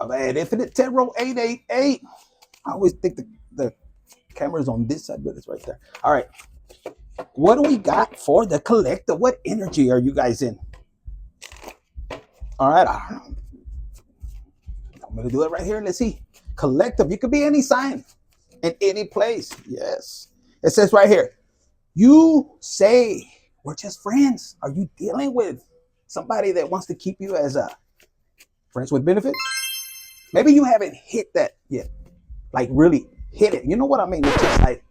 Man, Infinite Tarot 888. I always think the camera's on this side, but it's right there. All right. What do we got for the collective? What energy are you guys in? All right. I don't know. I'm going to do it right here. Let's see. Collective. You could be any sign in any place. Yes. It says right here. You say we're just friends. Are you dealing with somebody that wants to keep you as a friends with benefits? Maybe you haven't hit that yet. Like really hit it. You know what I mean? It's just like,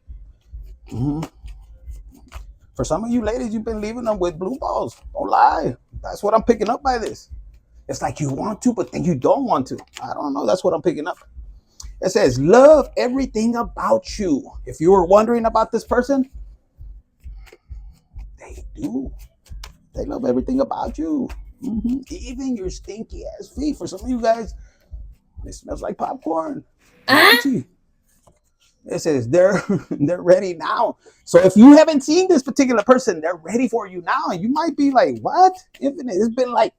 for some of you ladies, you've been leaving them with blue balls. Don't lie. That's what I'm picking up by this. It's like you want to, but then you don't want to. I don't know. That's what I'm picking up. It says, love everything about you. If you were wondering about this person, they do. They love everything about you. Even your stinky ass feet. For some of you guys, it smells like popcorn. It says they're ready now. So if you haven't seen this particular person, they're ready for you now. And you might be like, what? Infinite, it's been like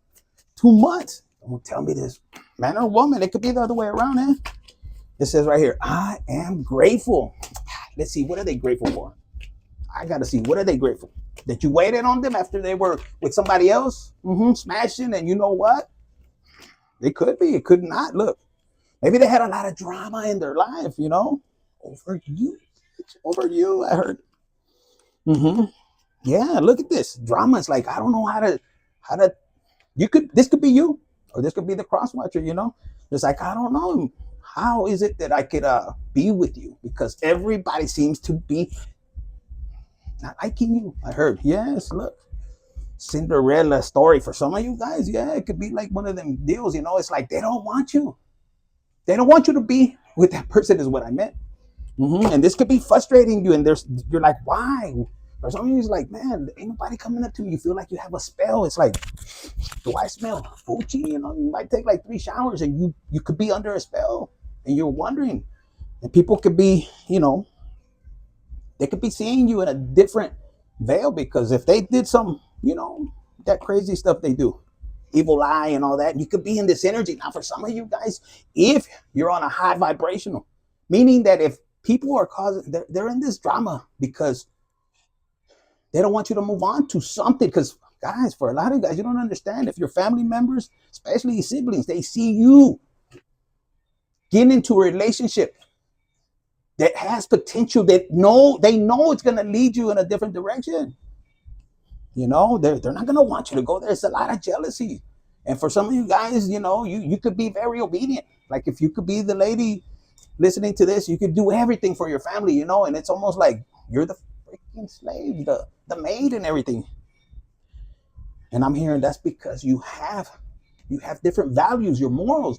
2 months. Don't tell me this. Man or woman, it could be the other way around, eh? It says right here, I am grateful. Let's see, what are they grateful for? I got to see, what are they grateful? That you waited on them after they were with somebody else, smashing, and you know what? It could be, it could not. Look, maybe they had a lot of drama in their life, over you, I heard. Yeah, look at this. Drama is like, I don't know how to, this could be you, or this could be the cross watcher, It's like, I don't know. How is it that I could be with you? Because everybody seems to be not liking you. I heard. Yes, look. Cinderella story for some of you guys. Yeah, it could be like one of them deals, It's like they don't want you. They don't want you to be with that person is what I meant. And this could be frustrating you. And you're like, why? Or some of you is like, man, ain't nobody coming up to me. You feel like you have a spell. It's like, do I smell Fuji? You might take like 3 showers and you could be under a spell and you're wondering. And people could be, they could be seeing you in a different veil because if they did some, that crazy stuff they do, evil eye and all that, you could be in this energy. Now, for some of you guys, if you're on a high vibrational, meaning that if people are causing, they're in this drama because they don't want you to move on to something. Because guys, for a lot of you guys, you don't understand. If your family members, especially your siblings, they see you getting into a relationship that has potential, they know it's going to lead you in a different direction. They're not going to want you to go there. It's a lot of jealousy. And for some of you guys, you could be very obedient. Like if you could be the lady listening to this, you could do everything for your family, and it's almost like you're the freaking slave, the maid and everything. And I'm hearing that's because you have different values, your morals.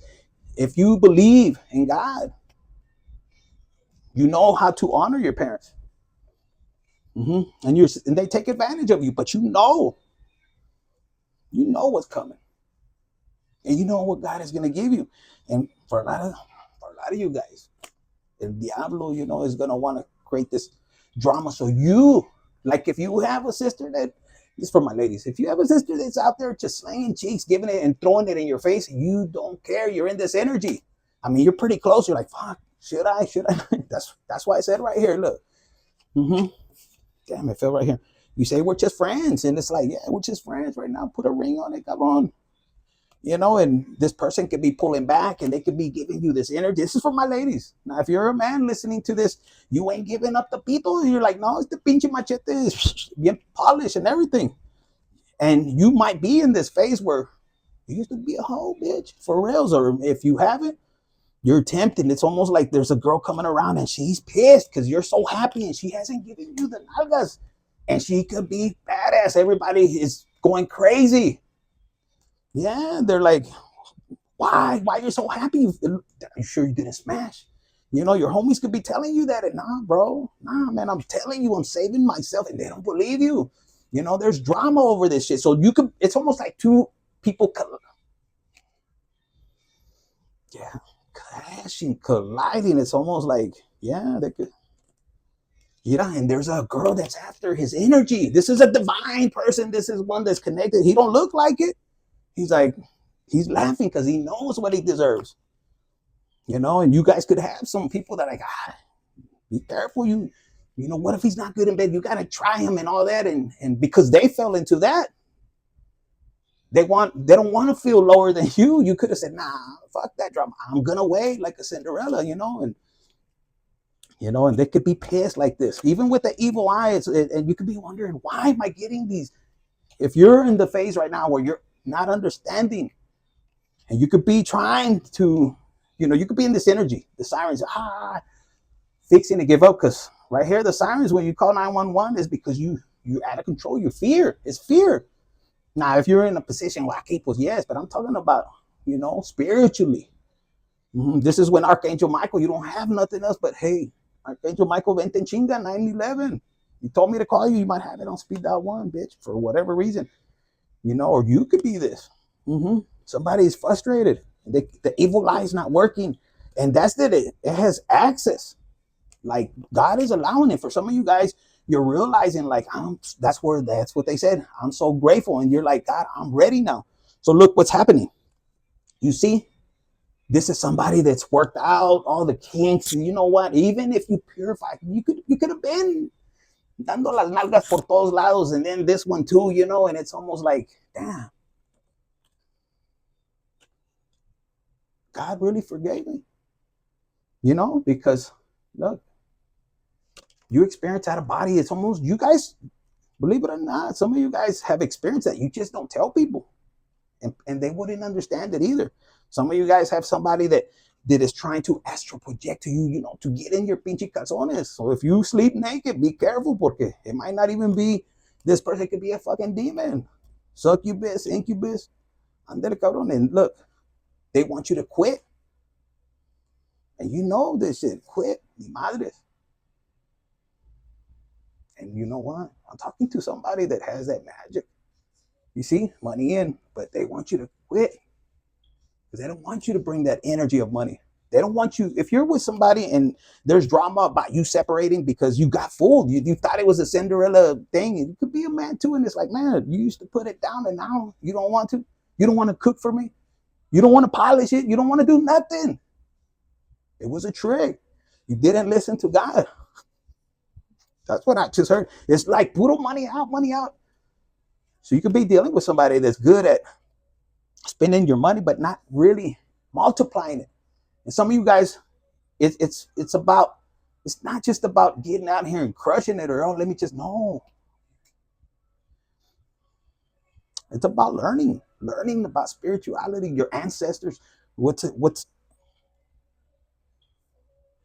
If you believe in God, you know how to honor your parents. And they take advantage of you, but you know what's coming. And you know what God is going to give you. And for a lot of you guys, El Diablo, is going to want to create this drama. So like if you have a sister this is for my ladies. If you have a sister that's out there just slinging cheeks, giving it and throwing it in your face, you don't care. You're in this energy. I mean, you're pretty close. You're like, fuck, should I? That's why I said right here, look. Damn, it fell right here. You say we're just friends. And it's like, yeah, we're just friends right now. Put a ring on it. Come on. And this person could be pulling back and they could be giving you this energy. This is for my ladies. Now, if you're a man listening to this, you ain't giving up the people. You're like, no, it's the pinche machete is bien polished and everything. And you might be in this phase where you used to be a hoe, bitch, for reals. Or if you haven't, you're tempted. It's almost like there's a girl coming around and she's pissed because you're so happy and she hasn't given you the nalgas. And she could be badass. Everybody is going crazy. Yeah, they're like, why you're so happy? You sure you didn't smash? Your homies could be telling you that. And nah, bro. Nah, man, I'm telling you, I'm saving myself. And they don't believe you. There's drama over this shit. So it's almost like two people crashing, colliding. It's almost like, yeah, they could. And there's a girl that's after his energy. This is a divine person. This is one that's connected. He don't look like it. He's like, he's laughing because he knows what he deserves. And you guys could have some people that like, be careful. What if he's not good in bed? You got to try him and all that. And because they fell into that, they don't want to feel lower than you. You could have said, nah, fuck that drama. I'm going to wait like a Cinderella, and they could be pissed like this, even with the evil eyes. And you could be wondering, why am I getting these? If you're in the phase right now where you're not understanding, and you could be trying to, you could be in this energy, the sirens, fixing to give up. Because right here, the sirens, when you call 911, is because you're out of control. You fear. It's fear. Now, if you're in a position where pues yes, but I'm talking about, spiritually. This is when Archangel Michael, you don't have nothing else but, hey, Archangel Michael, vente en chinga, 911. You told me to call you. You might have it on speed dial 1, bitch, for whatever reason. Or you could be this. Somebody is frustrated. The evil lie is not working. And that's it has access. Like, God is allowing it. For some of you guys, you're realizing, like, that's what they said. I'm so grateful. And you're like, God, I'm ready now. So look what's happening. You see, this is somebody that's worked out all the kinks. And you know what? Even if you purify, you could have been dando las nalgas por todos lados. And then this one too, and it's almost like, damn, God really forgave me. Because look, you experience out of body. It's almost, you guys, believe it or not, some of you guys have experienced that. You just don't tell people. And they wouldn't understand it either. Some of you guys have somebody that is trying to astral project to you, to get in your pinche calzones. So if you sleep naked, be careful, porque it might not even be this person. Could be a fucking demon, succubus, incubus, andele cabrón. And look, they want you to quit. And you know this shit, quit, ni madres. And you know what? I'm talking to somebody that has that magic. You see, money in, but they want you to quit. Because they don't want you to bring that energy of money. They don't want you, if you're with somebody and there's drama about you separating because you got fooled, you thought it was a Cinderella thing, and you could be a man too, and it's like, man, you used to put it down and now you don't want to. You don't want to cook for me. You don't want to polish it. You don't want to do nothing. It was a trick. You didn't listen to God. That's what I just heard. It's like puro money out, money out. So you could be dealing with somebody that's good at spending your money, but not really multiplying it. And some of you guys, it's not just about getting out here and crushing it, or no. It's about learning about spirituality, your ancestors,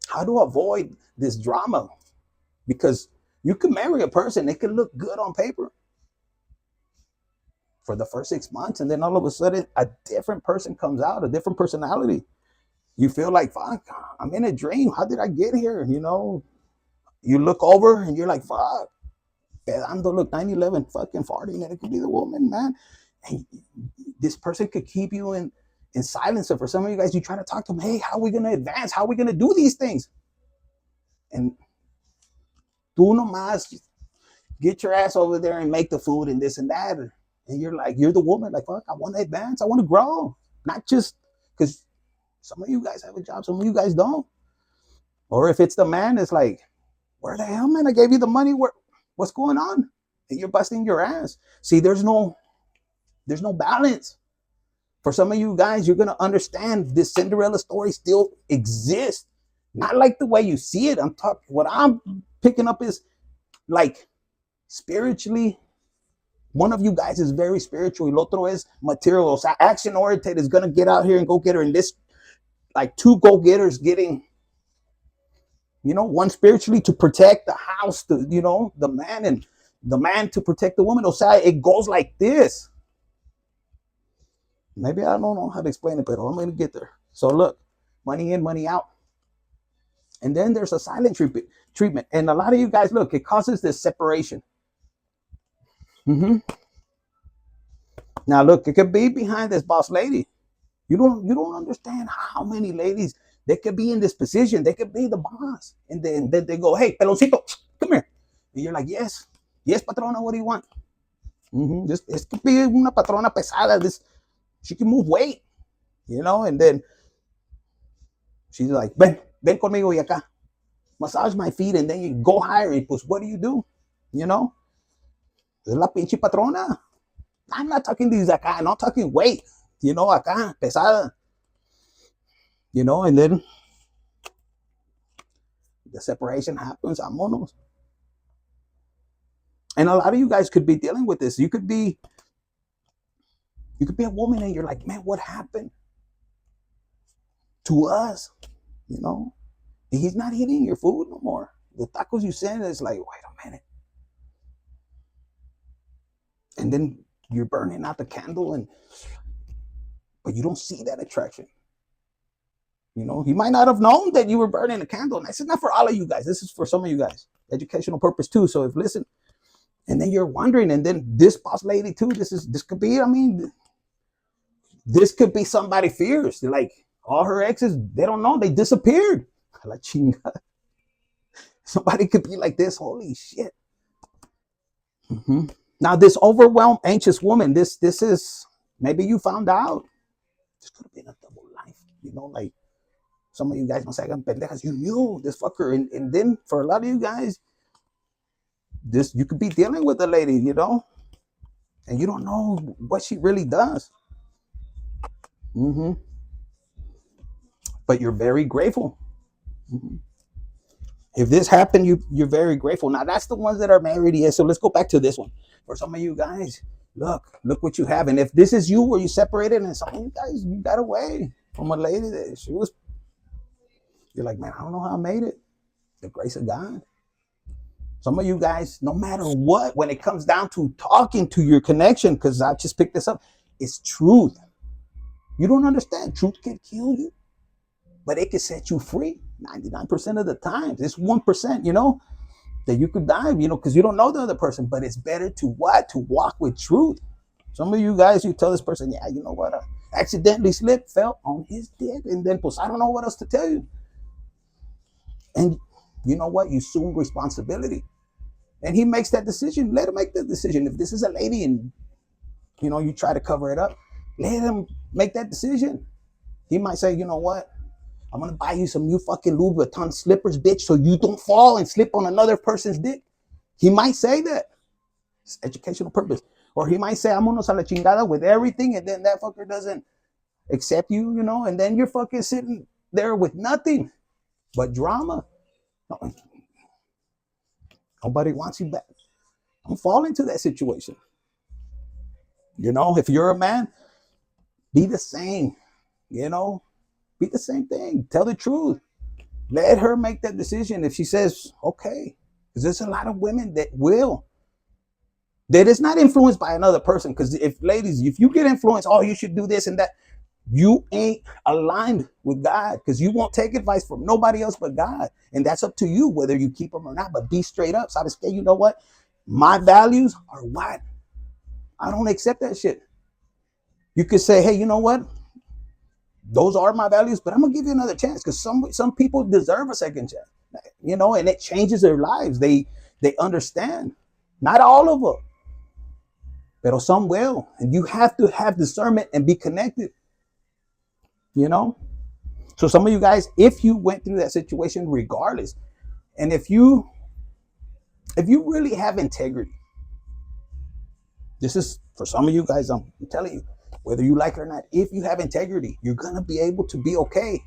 how to avoid this drama. Because you can marry a person, it can look good on paper for the first 6 months, and then all of a sudden a different person comes out, a different personality. You feel like, fuck, I'm in a dream. How did I get here? You look over and you're like, fuck, pedando, look, 9/11, fucking farting, and it could be the woman, man. And this person could keep you in silence. So for some of you guys, you try to talk to them, hey, how are we going to advance? How are we going to do these things? And tú nomás get your ass over there and make the food and this and that. And you're the woman, like, fuck, I want to advance. I want to grow. Not just because some of you guys have a job, some of you guys don't. Or if it's the man, it's like, where the hell, man? I gave you the money. What's going on? And you're busting your ass. See, there's no balance. For some of you guys, you're going to understand this Cinderella story still exists. Not like the way you see it. What I'm picking up is like spiritually, one of you guys is very spiritual. El otro es material. So action oriented is going to get out here and go get her. And this, like two go-getters getting, one spiritually to protect the house, the man, and the man to protect the woman. O sea, it goes like this. Maybe I don't know how to explain it, but I'm going to get there. So look, money in, money out. And then there's a silent treatment. And a lot of you guys, look, it causes this separation. Now look, it could be behind this boss lady. You don't understand how many ladies they could be in this position. They could be the boss, and then they go, "Hey, peloncito, come here," and you're like, "Yes, patrona, what do you want?" This could be una patrona pesada. She can move weight, and then She's like, ven conmigo y acá. Massage my feet and then you go higher. Y pues, what do? You know? Es la pinche patrona. I'm not talking these acá. I'm not talking weight. You know, acá, pesada. You know, and then the separation happens. Vámonos. And a lot of you guys could be dealing with this. You could be a woman and you're like, man, what happened to us? You know, he's not eating your food no more. The tacos you send is like, wait a minute. And then you're burning out the candle, but you don't see that attraction. You know, he might not have known that you were burning a candle. And this is not for all of you guys. This is for some of you guys. Educational purpose too. So if listen, and then you're wondering, and then this boss lady too, this could be, I mean, this could be somebody fierce. They're like, all her exes, they don't know, they disappeared. La chinga. Somebody could be like this. Holy shit. Mm-hmm. Now, this overwhelmed, anxious woman, this is, maybe you found out. This could have been a double life. You know, like some of you guys must say, pendejas, you knew this fucker. And then for a lot of you guys, you could be dealing with a lady, you know, and you don't know what she really does. Mm-hmm. But you're very grateful. Mm-hmm. If this happened, you're very grateful. Now, that's the ones that are married. Yeah, so let's go back to this one. For some of you guys, look what you have. And if this is you where you separated, and some of you guys, you got away from a lady that you're like, man, I don't know how I made it. The grace of God. Some of you guys, no matter what, when it comes down to talking to your connection, because I just picked this up, it's truth. You don't understand. Truth can kill you, but it can set you free 99% of the time. It's 1%, you know, that you could die, you know, because you don't know the other person. But it's better to what? To walk with truth. Some of you guys, you tell this person, yeah, you know what? I accidentally slipped, fell on his dick, and then, pues, I don't know what else to tell you. And you know what? You assume responsibility. And he makes that decision. Let him make that decision. If this is a lady and, you know, you try to cover it up, let him make that decision. He might say, you know what? I'm going to buy you some new fucking Louis Vuitton slippers, bitch, so you don't fall and slip on another person's dick. He might say that. It's educational purpose. Or he might say, vámonos a la chingada with everything, and then that fucker doesn't accept you, you know, and then you're fucking sitting there with nothing but drama. Nobody wants you back. Don't fall into that situation. You know, if you're a man, be the same. You know, be the same thing. Tell the truth. Let her make that decision. If she says, okay, because there's a lot of women that is not influenced by another person. Because if you get influenced, oh, you should do this and that, you ain't aligned with God, because you won't take advice from nobody else but God. And that's up to you whether you keep them or not. But be straight up. So I say, you know what? My values are what? I don't accept that shit. You could say, hey, you know what? Those are my values, but I'm gonna give you another chance, because some people deserve a second chance, you know, and it changes their lives. They understand. Not all of them, but some will. And you have to have discernment and be connected. You know, so some of you guys, if you went through that situation, regardless, and if you really have integrity, this is for some of you guys, I'm telling you, whether you like it or not, if you have integrity, you're gonna be able to be okay,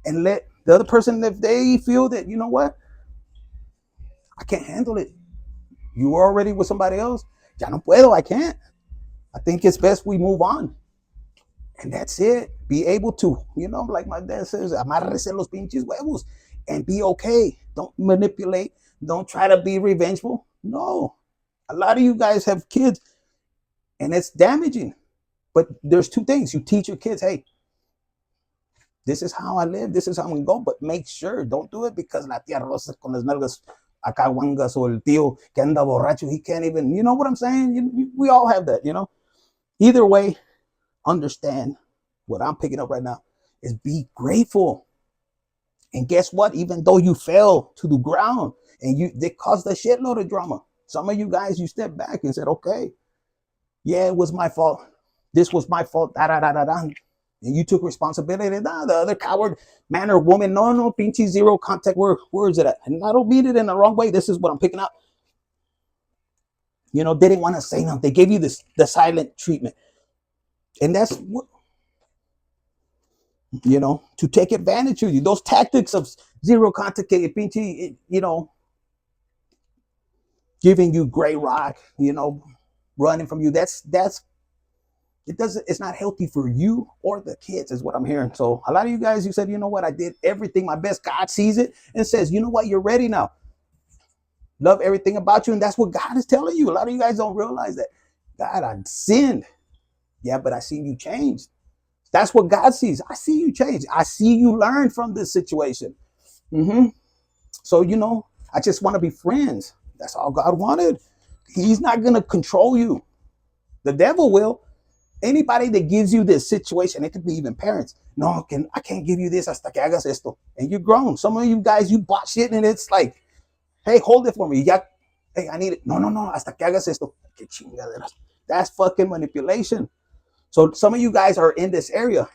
and let the other person, if they feel that, you know what, I can't handle it, you were already with somebody else, ya no puedo, I can't, I think it's best we move on. And that's it. Be able to, you know, like my dad says, amárrese los pinches huevos, and be okay. Don't manipulate. Don't try to be revengeful. No. A lot of you guys have kids, and it's damaging. But there's two things. You teach your kids, hey, this is how I live. This is how I'm going to go. But make sure, don't do it because la tía Rosa con las nalgas acahuangas, or el tío que anda borracho, he can't even, you know what I'm saying? We all have that, you know. Either way, understand what I'm picking up right now is be grateful. And guess what? Even though you fell to the ground and they caused a shitload of drama, some of you guys, you stepped back and said, okay, yeah, it was my fault. This was my fault. Da, da, da, da, da. And you took responsibility. Nah, the other coward man or woman, no, pinche zero contact. Where is it at? And I don't mean it in the wrong way. This is what I'm picking up. They didn't want to say nothing. They gave you the silent treatment. And that's what, to take advantage of you. Those tactics of zero contact, pinche, giving you gray rock, running from you. That's it's not healthy for you or the kids, is what I'm hearing. So a lot of you guys, you said, you know what, I did everything my best. God sees it and says, you know what, you're ready now. Love everything about you. And that's what God is telling you. A lot of you guys don't realize that. God, I sinned. Yeah, but I see you changed. That's what God sees. I see you change. I see you learn from this situation. So, I just want to be friends. That's all God wanted. He's not going to control you. The devil will. Anybody that gives you this situation, it could be even parents. No, I can't give you this hasta que hagas esto. And you're grown. Some of you guys, you bought shit and it's like, hey, hold it for me. Hey, I need it. No, hasta que hagas esto. That's fucking manipulation. So some of you guys are in this area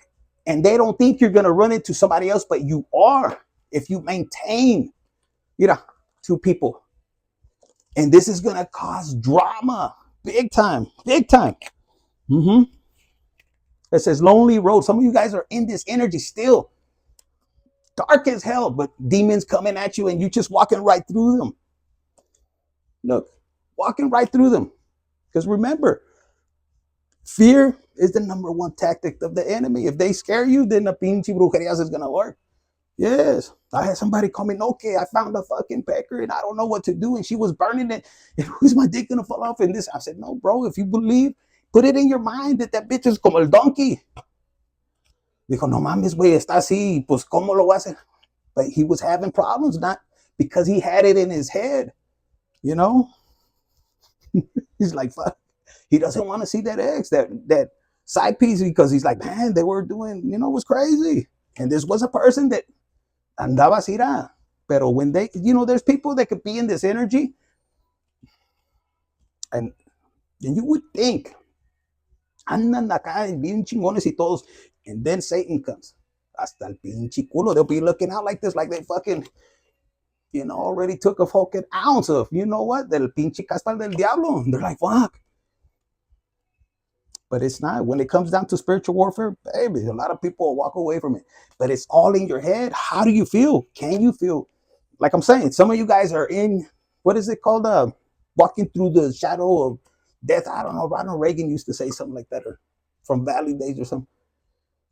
and they don't think you're going to run into somebody else, but you are if you maintain, two people. And this is going to cause drama. Big time. Big time. It says lonely road. Some of you guys are in this energy still. Dark as hell, but demons coming at you and you just walking right through them. Look, walking right through them. Because remember, fear is the number one tactic of the enemy. If they scare you, then the pinche brujerías is going to work. Yes. I had somebody call me, okay, I found a fucking pecker and I don't know what to do. And she was burning it. And who's my dick going to fall off in this? I said, no, bro, if you believe, put it in your mind that bitch is como el donkey. Dijo, no mames, güey, está así, pues cómo lo va a hacer? But he was having problems, not because he had it in his head, He's like, fuck. He doesn't want to see that ex, that side piece, because he's like, man, they were doing, it was crazy. And this was a person that andaba así, pero when they, there's people that could be in this energy, and you would think, andan acá bien chingones y todos, and then Satan comes. Hasta el pinche culo. They'll be looking out like this, like they fucking, already took a fucking ounce of, del pinche castal del diablo. They're like, fuck. But it's not. When it comes down to spiritual warfare, baby, a lot of people walk away from it. But it's all in your head. How do you feel? Can you feel? Like I'm saying, some of you guys are in, what is it called? Walking through the shadow of death. I don't know. Ronald Reagan used to say something like that, or from Valley Days or something.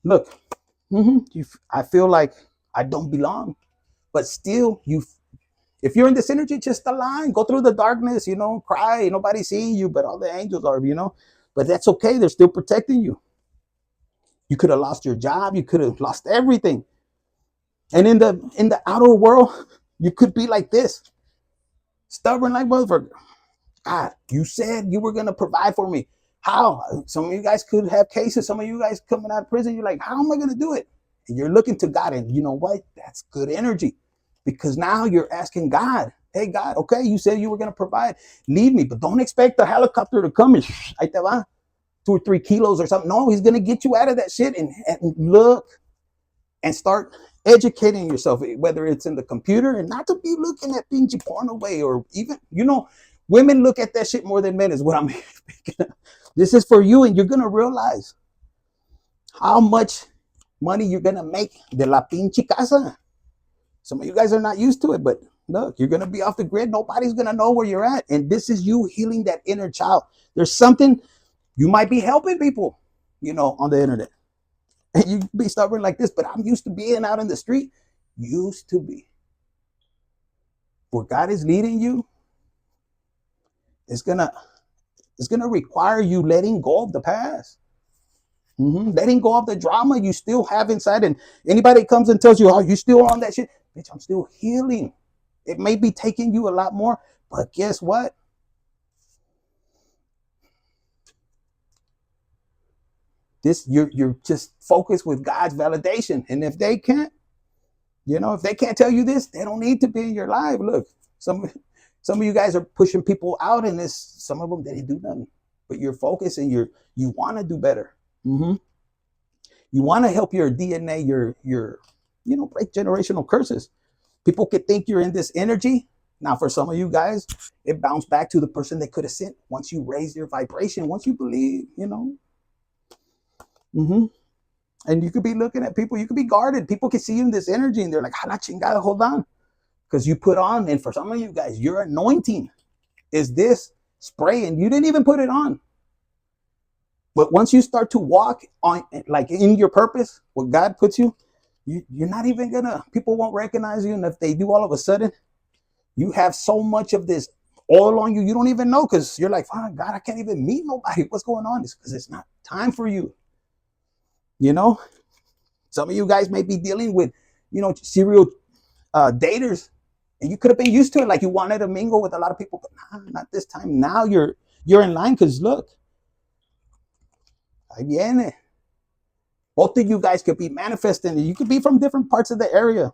Look, I feel like I don't belong. But still, if you're in this energy, just align. Go through the darkness, cry. Nobody's seeing you, but all the angels are, But that's okay. They're still protecting you. You could have lost your job. You could have lost everything. And in the outer world, you could be like this. Stubborn like motherfucker. God, you said you were going to provide for me. How? Some of you guys could have cases. Some of you guys coming out of prison. You're like, how am I going to do it? And you're looking to God. And you know what? That's good energy. Because now you're asking God, hey, God, okay, you said you were going to provide. Lead me. But don't expect the helicopter to come and ahí te va, 2 or 3 kilos or something. No, he's going to get you out of that shit and look and start educating yourself, whether it's in the computer, and not to be looking at pinche porn away, or even, women look at that shit more than men is what I'm picking up. This is for you, and you're going to realize how much money you're going to make de la pinche casa. Some of you guys are not used to it, but look, you're going to be off the grid. Nobody's going to know where you're at. And this is you healing that inner child. There's something, you might be helping people, on the internet. And you be stubborn like this, but I'm used to being out in the street. Used to be. Where God is leading you, it's gonna require you letting go of the past. Letting go of the drama you still have inside. And anybody comes and tells you, oh, you still on that shit? Bitch, I'm still healing. It may be taking you a lot more, but guess what? You're just focused with God's validation. And if they can't, if they can't tell you this, they don't need to be in your life. Look, some of you guys are pushing people out, and some of them, they didn't do nothing. But you're focused and you want to do better. You want to help your DNA, break generational curses. People could think you're in this energy. Now, for some of you guys, it bounced back to the person they could have sent once you raise your vibration, once you believe, Mm-hmm. And you could be looking at people, you could be guarded. People can see you in this energy and they're like, hala chingada, hold on. Because you put on, and for some of you guys, your anointing is this spray and you didn't even put it on. But once you start to walk on, like in your purpose, what God puts you, you're not even gonna, people won't recognize you. And if they do, all of a sudden, you have so much of this oil on you, you don't even know, because you're like, oh, God, I can't even meet nobody. What's going on? It's because it's not time for you. Some of you guys may be dealing with, serial daters, and you could have been used to it, like you wanted to mingle with a lot of people, but nah, not this time. Now you're in line, because look, ahí viene. Both of you guys could be manifesting. You could be from different parts of the area,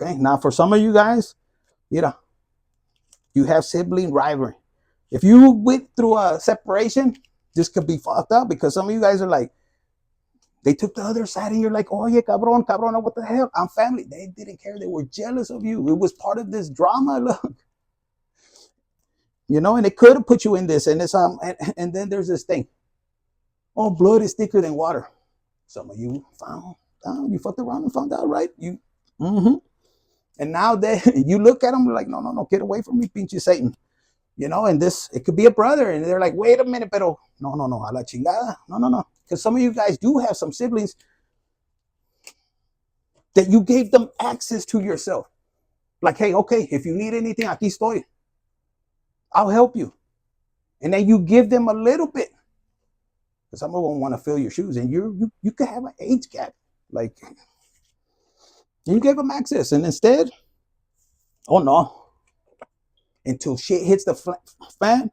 Okay, now for some of you guys, you have sibling rivalry. If you went through a separation, this could be fucked up, because some of you guys are like, they took the other side, and you're like, oh yeah, cabrón, what the hell? I'm family. They didn't care. They were jealous of you. It was part of this drama, look. And it could have put you in this, and it's and then there's this thing. Oh, blood is thicker than water. Some of you found out, you fucked around and found out, right? Mm-hmm. And now that you look at them like, no, get away from me, pinche Satan. And it could be a brother, and they're like, wait a minute, pero no, a la chingada, no. Because some of you guys do have some siblings that you gave them access to yourself. Like, hey, okay, if you need anything, aquí estoy. I'll help you. And then you give them a little bit. Because some of them want to fill your shoes, and you could have an age gap. Like, you gave them access, and instead, oh no, until shit hits the fan,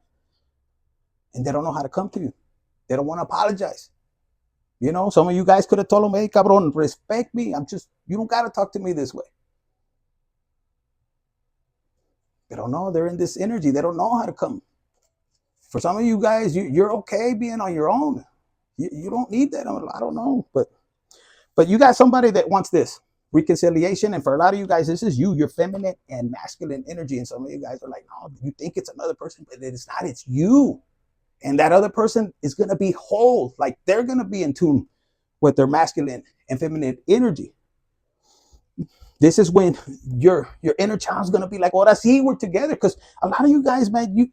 and they don't know how to come to you. They don't want to apologize. Some of you guys could have told them, hey, cabrón, respect me. You don't got to talk to me this way. They don't know. They're in this energy. They don't know how to come. For some of you guys, you're okay being on your own. You don't need that. I don't know. But you got somebody that wants this reconciliation. And for a lot of you guys, this is your feminine and masculine energy. And some of you guys are like, no, you think it's another person, but it's not. It's you. And that other person is going to be whole. Like, they're going to be in tune with their masculine and feminine energy. This is when your inner child's going to be like, oh, that's we're together. Because a lot of you guys, man,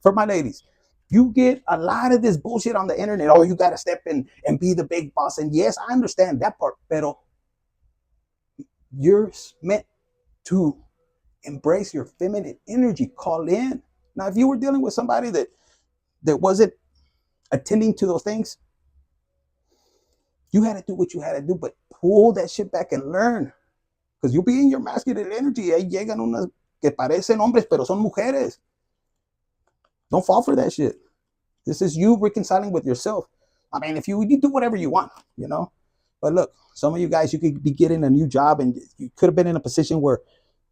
for my ladies, you get a lot of this bullshit on the internet. Oh, you got to step in and be the big boss. And yes, I understand that part. Pero you're meant to embrace your feminine energy. Call in. Now, if you were dealing with somebody that wasn't attending to those things, you had to do what you had to do, but pull that shit back and learn. Because you'll be in your masculine energy. Ahí llegan unas que parecen hombres, pero son mujeres. Don't fall for that shit. This is you reconciling with yourself. I mean, if you do whatever you want, But look, some of you guys, you could be getting a new job, and you could have been in a position where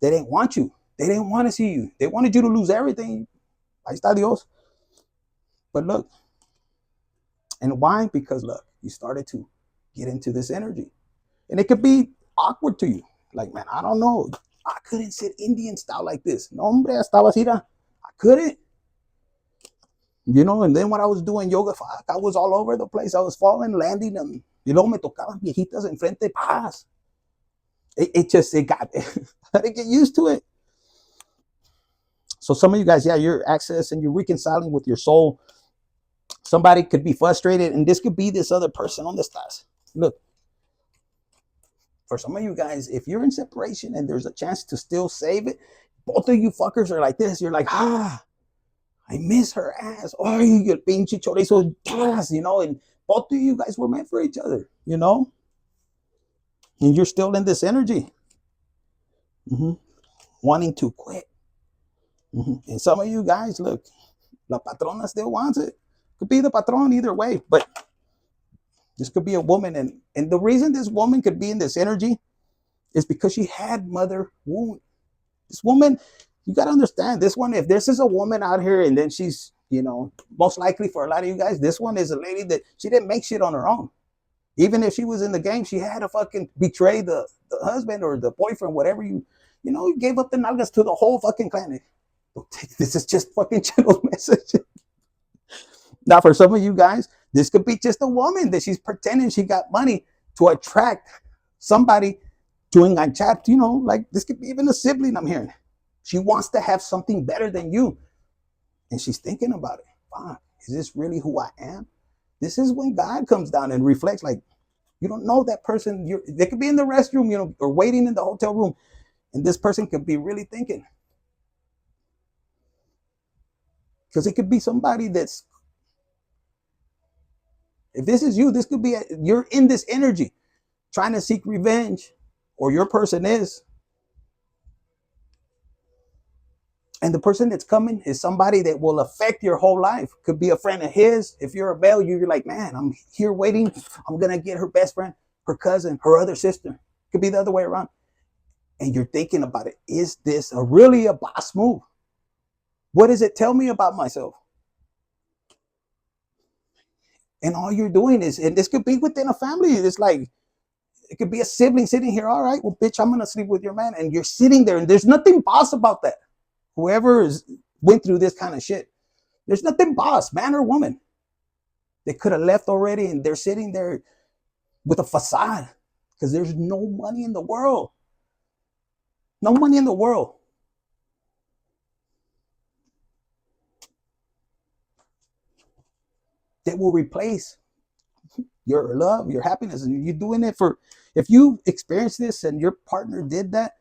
they didn't want you. They didn't want to see you. They wanted you to lose everything. Ahí está Dios. But look, and why? Because look, you started to get into this energy. And it could be awkward to you. Like, man, I don't know. I couldn't sit Indian style like this. No, hombre, estaba así. I couldn't. And then when I was doing yoga, fuck, I was all over the place. I was falling, landing, and luego me tocaban viejitas enfrente, paz. It got, I didn't get used to it. So some of you guys, you're accessing, you're reconciling with your soul. Somebody could be frustrated, and this could be this other person on the stars. Look, for some of you guys, if you're in separation and there's a chance to still save it, both of you fuckers are like this. You're like, I miss her ass. Oh, you pinche chorizo, and both of you guys were meant for each other, and you're still in this energy, wanting to quit. And some of you guys, look, la patrona still wants it. Could be the patron either way, but this could be a woman. And the reason this woman could be in this energy is because she had mother wound. This woman, you got to understand this one. If this is a woman out here and then she's You know, most likely for a lot of you guys, this one is a lady that she didn't make shit on her own. Even if she was in the game, she had to fucking betray the husband or the boyfriend, whatever you know, you gave up the nalgas to the whole fucking planet. This is just fucking channel message. Now, for some of you guys, this could be just a woman that she's pretending she got money to attract somebody to enganchar. You know, like this could be even a sibling. I'm hearing she wants to have something better than you, and she's thinking about it. Wow, is this really who I am? This is when God comes down and reflects. Like you don't know that person. They could be in the restroom, you know, or waiting in the hotel room, and this person could be really thinking. Because it could be somebody that's, if this is you, this could be, you're in this energy trying to seek revenge, or your person is. And the person that's coming is somebody that will affect your whole life. Could be a friend of his. If you're a male, you're like, man, I'm here waiting. I'm going to get her best friend, her cousin, her other sister. Could be the other way around. And you're thinking about it. Is this really a boss move? What does it tell me about myself? And all you're doing is, and this could be within a family. It's like, it could be a sibling sitting here. All right, well, bitch, I'm going to sleep with your man. And you're sitting there and there's nothing boss about that. Whoever went through this kind of shit, there's nothing boss, man or woman. They could have left already and they're sitting there with a facade because there's no money in the world. No money in the world. That will replace your love, your happiness. And you're doing it for, if you experience this and your partner did that,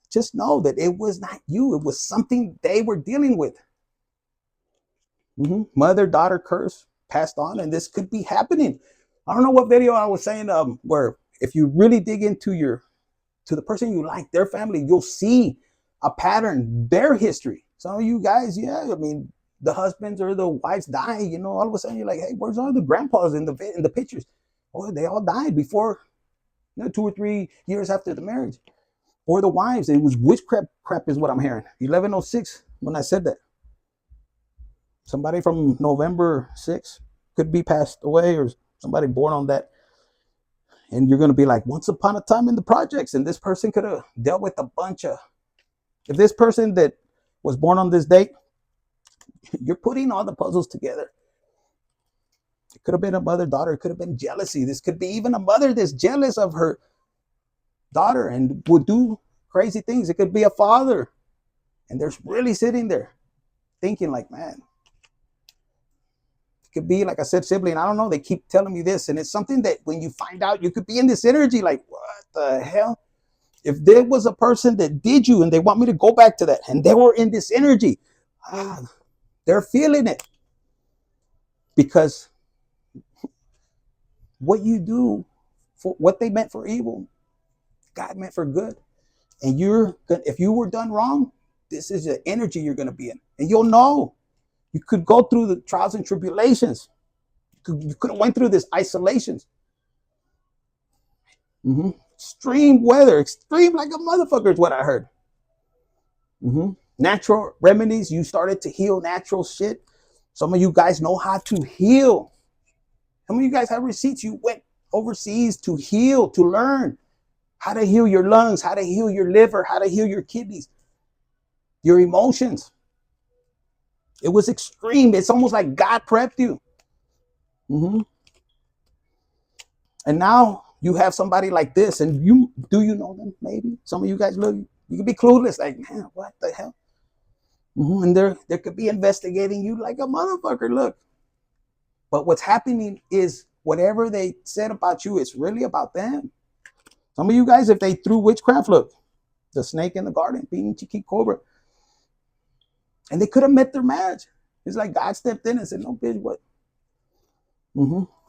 just know that it was not you. It was something they were dealing with. Mother, daughter curse passed on, and this could be happening. I don't know what video I was saying, where if you really dig into to the person you like, their family, you'll see a pattern, their history. Some of you guys, yeah, I mean, the husbands or the wives die, you know, all of a sudden you're like, hey, where's all the grandpas in the pictures? Oh, they all died before, you know, 2 or 3 years after the marriage. Or the wives, it was witchcraft crap is what I'm hearing. 1106 when I said that. Somebody from November 6th could be passed away, or somebody born on that. And you're going to be like, once upon a time in the projects, and this person could have dealt with a bunch of, if this person that was born on this date, you're putting all the puzzles together. It could have been a mother, daughter. It could have been jealousy. This could be even a mother that's jealous of her daughter and would do crazy things. It could be a father, and they're really sitting there thinking like, man, it could be, like I said, sibling. I don't know. They keep telling me this, and it's something that when you find out, you could be in this energy like, what the hell? If there was a person that did you and they want me to go back to that, and they were in this energy, they're feeling it. Because what you do, for what they meant for evil, God meant for good. And if you were done wrong, this is the energy you're going to be in. And you'll know. You could go through the trials and tribulations. You could have went through this isolations. Extreme weather, extreme like a motherfucker is what I heard. Natural remedies, you started to heal natural shit. Some of you guys know how to heal. Some of you guys have receipts. You went overseas to heal, to learn how to heal your lungs, how to heal your liver, how to heal your kidneys, your emotions. It was extreme. It's almost like God prepped you. And now you have somebody like this, and you know them? Maybe some of you guys look. You could be clueless, like, man, what the hell? And they could be investigating you like a motherfucker. Look, but what's happening is whatever they said about you, it's really about them. Some of you guys, if they threw witchcraft, look, the snake in the garden, being Chiqui Cobra, and they could have met their match. It's like God stepped in and said, no, bitch, what?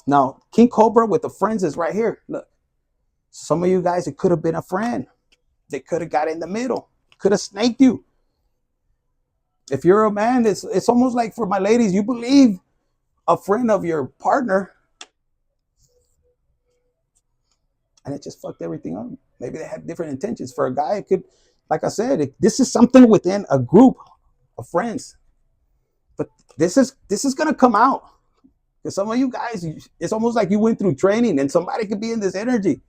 Now, King Cobra with the friends is right here. Look, some of you guys, it could have been a friend. They could have got in the middle, could have snaked you. If you're a man, it's almost like, for my ladies, you believe a friend of your partner, and it just fucked everything up. Maybe they had different intentions. For a guy, it could, like I said, this is something within a group of friends But this is gonna come out. Because some of you guys, it's almost like you went through training, and somebody could be in this energy.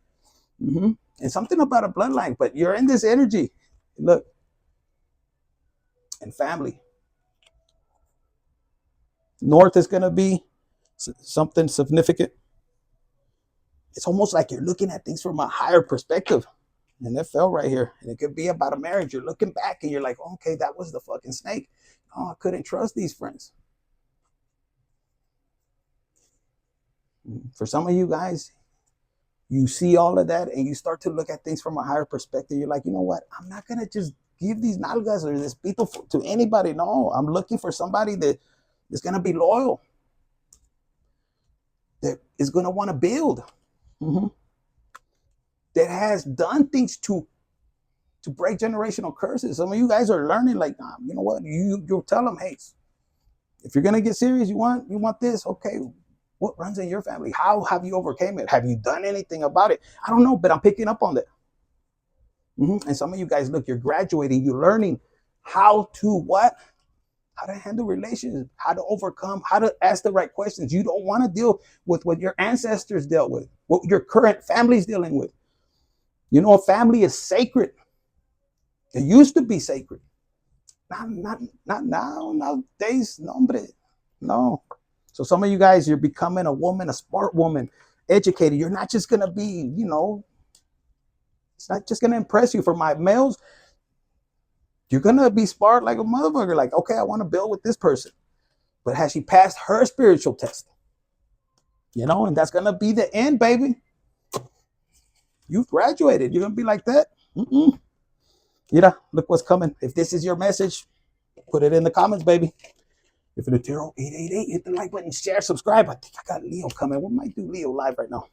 Mm-hmm. And something about a bloodline, but you're in this energy. Look, and family. North is gonna be something significant. It's almost like you're looking at things from a higher perspective. And it fell right here. And it could be about a marriage. You're looking back and you're like, okay, that was the fucking snake. Oh, I couldn't trust these friends. For some of you guys, you see all of that and you start to look at things from a higher perspective. You're like, you know what? I'm not going to just give these nalgas or this pito to anybody. No, I'm looking for somebody that is going to be loyal, that is going to want to build, mm-hmm. that has done things to break generational curses. Some of you guys are learning, like, you know what? You'll tell them, hey, if you're going to get serious, you want this, okay. What runs in your family? How have you overcame it? Have you done anything about it? I don't know, but I'm picking up on that. Mm-hmm. And some of you guys, look, you're graduating, you're learning how to handle relationships, how to overcome, how to ask the right questions. You don't want to deal with what your ancestors dealt with, what your current family's dealing with. You know, a family is sacred. It used to be sacred. Not now, nowadays, no, hombre. No. So some of you guys, you're becoming a woman, a smart woman, educated. You're not just going to be, it's not just going to impress you. For my males, you're going to be smart like a motherfucker. Like, okay, I want to build with this person. But has she passed her spiritual test? And that's going to be the end, baby. You've graduated. You're going to be like that. Look what's coming. If this is your message, put it in the comments, baby. If it's a 888, hit the like button, share, subscribe. I think I got Leo coming. We might do Leo live right now.